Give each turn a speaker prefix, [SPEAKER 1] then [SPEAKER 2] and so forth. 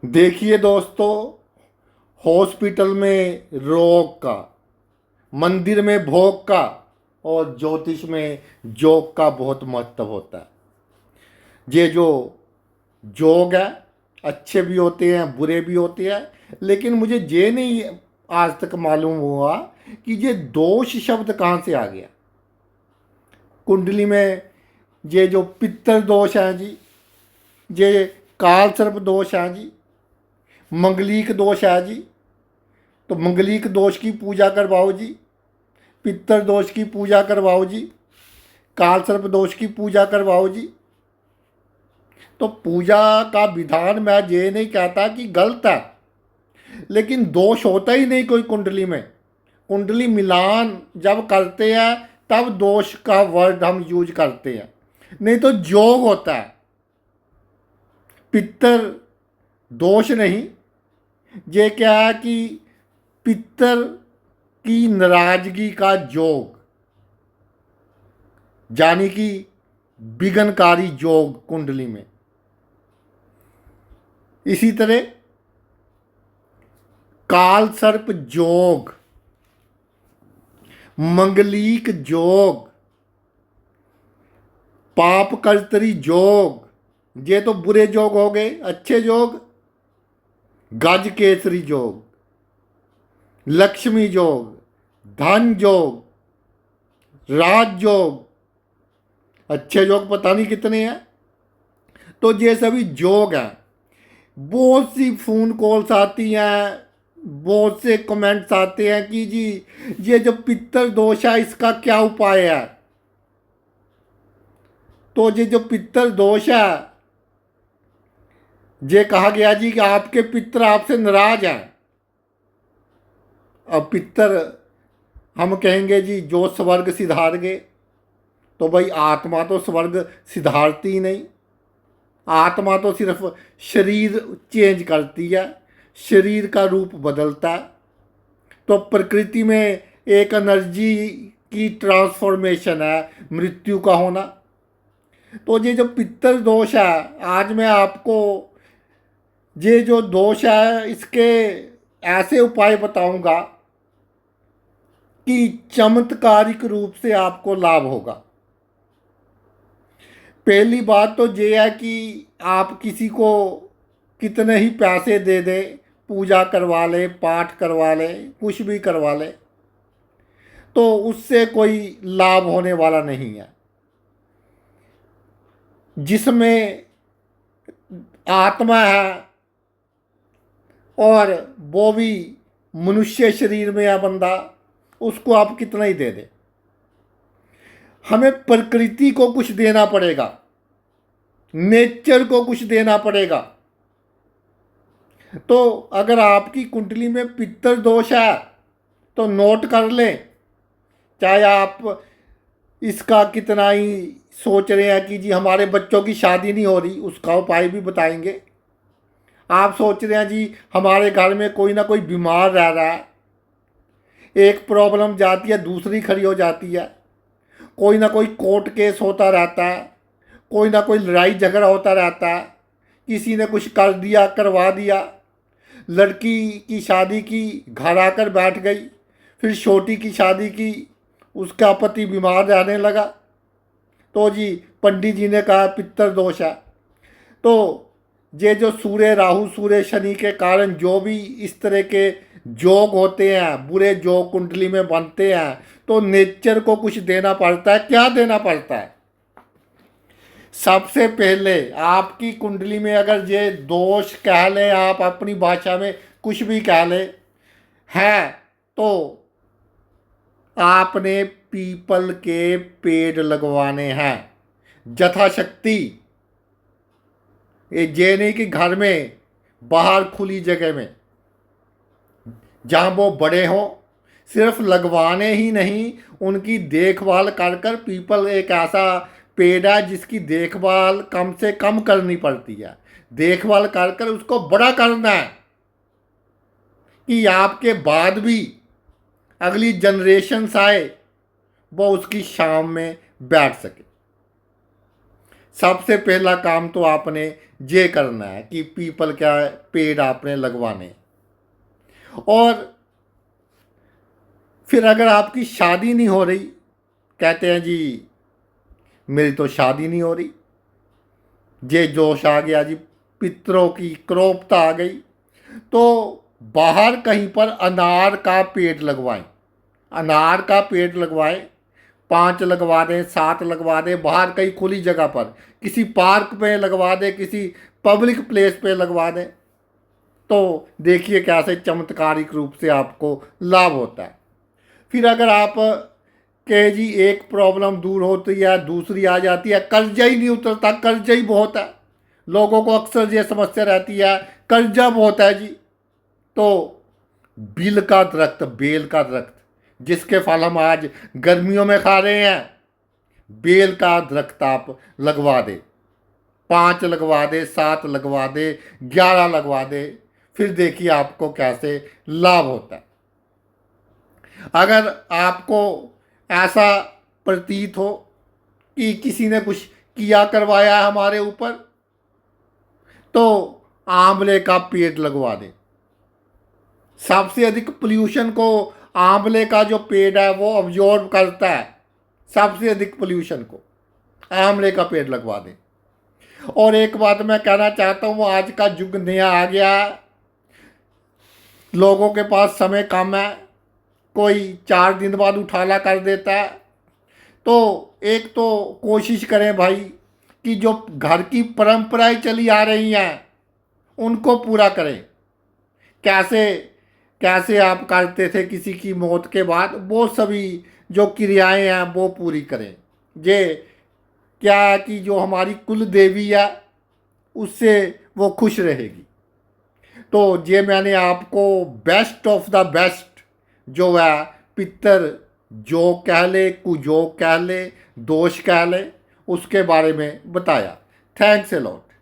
[SPEAKER 1] देखिए दोस्तों, हॉस्पिटल में रोग का, मंदिर में भोग का और ज्योतिष में जोग का बहुत महत्व होता है। ये जो जोग है, अच्छे भी होते हैं बुरे भी होते हैं, लेकिन मुझे ये नहीं आज तक मालूम हुआ कि ये दोष शब्द कहाँ से आ गया। कुंडली में ये जो पित्तर दोष है जी, ये काल सर्प दोष है जी, मंगलिक दोष है जी, तो मंगलिक दोष की पूजा करवाओ जी, पित्तर दोष की पूजा करवाओ जी, काल सर्प दोष की पूजा करवाओ जी। तो पूजा का विधान मैं ये नहीं कहता कि गलत है, लेकिन दोष होता ही नहीं कोई कुंडली में। कुंडली मिलान जब करते हैं तब दोष का वर्ड हम यूज करते हैं, नहीं तो जोग होता है। पित्तर दोष नहीं, ये क्या है कि पित्तर की नाराजगी का जोग, यानी कि विघ्नकारी जोग कुंडली में। इसी तरह काल सर्प जोग, मंगलीक जोग, पाप कर्तरी जोग, ये तो बुरे जोग हो गए। अच्छे जोग गज केसरी जोग, लक्ष्मी जोग, धन जोग, राज जोग, अच्छे जोग पता नहीं कितने हैं। तो ये सभी जोग हैं। बहुत सी फ़ोन कॉल्स आती हैं, बहुत से कमेंट्स आते हैं कि जी ये जो पित्तर दोष है इसका क्या उपाय है। तो ये जो पित्तर दोष है, ये कहा गया जी कि आपके पितर आपसे नाराज हैं। अब पितर हम कहेंगे जी जो स्वर्ग सिधार गए, तो भाई आत्मा तो स्वर्ग सिधारती ही नहीं। आत्मा तो सिर्फ शरीर चेंज करती है, शरीर का रूप बदलता है। तो प्रकृति में एक एनर्जी की ट्रांसफॉर्मेशन है मृत्यु का होना। तो ये जो पित्तर दोष है, आज मैं आपको ये जो दोष है इसके ऐसे उपाय बताऊंगा कि चमत्कारिक रूप से आपको लाभ होगा। पहली बात तो ये है कि आप किसी को कितने ही पैसे दे दे, पूजा करवा ले, पाठ करवा ले, कुछ भी करवा ले, तो उससे कोई लाभ होने वाला नहीं है। जिसमें आत्मा है और वो भी मनुष्य शरीर में है बंदा, उसको आप कितना ही दे दे। हमें प्रकृति को कुछ देना पड़ेगा, नेचर को कुछ देना पड़ेगा। तो अगर आपकी कुंडली में पित्तर दोष है तो नोट कर लें। चाहे आप इसका कितना ही सोच रहे हैं कि जी हमारे बच्चों की शादी नहीं हो रही, उसका उपाय भी बताएंगे। आप सोच रहे हैं जी हमारे घर में कोई ना कोई बीमार रह रहा है, एक प्रॉब्लम जाती है दूसरी खड़ी हो जाती है, कोई ना कोई कोर्ट केस होता रहता है, कोई ना कोई लड़ाई झगड़ा होता रहता है, किसी ने कुछ कर दिया करवा दिया, लड़की की शादी की घर आकर बैठ गई, फिर छोटी की शादी की, उसका पति बीमार रहने लगा, तो जी पंडित जी ने कहा पित्तर दोष है। तो ये जो सूर्य राहु सूर्य शनि के कारण जो भी इस तरह के जोग होते हैं, बुरे जोग कुंडली में बनते हैं, तो नेचर को कुछ देना पड़ता है। क्या देना पड़ता है? सबसे पहले आपकी कुंडली में अगर ये दोष कह लें, आप अपनी भाषा में कुछ भी कह लें है, तो आपने पीपल के पेड़ लगवाने हैं यथाशक्ति। ये नहीं कि घर में, बाहर खुली जगह में जहाँ वो बड़े हों, सिर्फ लगवाने ही नहीं, उनकी देखभाल कर कर। पीपल एक ऐसा पेड़ है जिसकी देखभाल कम से कम करनी पड़ती है। देखभाल कर कर उसको बड़ा करना है कि आपके बाद भी अगली जनरेशन्स आए वो उसकी शाम में बैठ सके। सबसे पहला काम तो आपने ये करना है कि पीपल का पेड़ आपने लगवाने हैं। और फिर अगर आपकी शादी नहीं हो रही, कहते हैं जी मेरी तो शादी नहीं हो रही, ये जोश आ गया जी, पितरों की क्रोपता आ गई, तो बाहर कहीं पर अनार का पेड़ लगवाएं। अनार का पेड़ लगवाएं, 5 लगवा दें, 7 लगवा दें, बाहर कहीं खुली जगह पर, किसी पार्क पे लगवा दें, किसी पब्लिक प्लेस पे लगवा दें। तो देखिए कैसे चमत्कारिक रूप से आपको लाभ होता है। फिर अगर आप कहे जी एक प्रॉब्लम दूर होती है, दूसरी आ जाती है, कर्जा ही नहीं उतरता, कर्जा ही बहुत है, लोगों को अक्सर ये समस्या रहती है कर्जा बहुत है जी। तो बिल का दरख्त, बेल का दरख्त, जिसके फल हम आज गर्मियों में खा रहे हैं, बेल का दरख्त आप लगवा दे, 5 लगवा दे, 7 लगवा दे, 11 लगवा दे, फिर देखिए आपको कैसे लाभ होता है। अगर आपको ऐसा प्रतीत हो कि किसी ने कुछ किया करवाया है हमारे ऊपर, तो आंवले का पेड़ लगवा दें। सबसे अधिक पोल्यूशन को आंवले का जो पेड़ है वो अब्जॉर्ब करता है, सबसे अधिक पोल्यूशन को आंवले का पेड़ लगवा दें। और एक बात मैं कहना चाहता हूँ, आज का युग नया आ गया है, लोगों के पास समय कम है, कोई 4 दिन बाद उठाला कर देता है। तो एक तो कोशिश करें भाई कि जो घर की परंपराएं चली आ रही हैं उनको पूरा करें। कैसे कैसे आप करते थे किसी की मौत के बाद, वो सभी जो क्रियाएं हैं वो पूरी करें। ये क्या है कि जो हमारी कुल देवी है उससे वो खुश रहेगी। तो ये मैंने आपको बेस्ट ऑफ द बेस्ट जो है पितर जो कह ले, कुजोग कह ले, दोष कह ले, उसके बारे में बताया। Thanks a lot.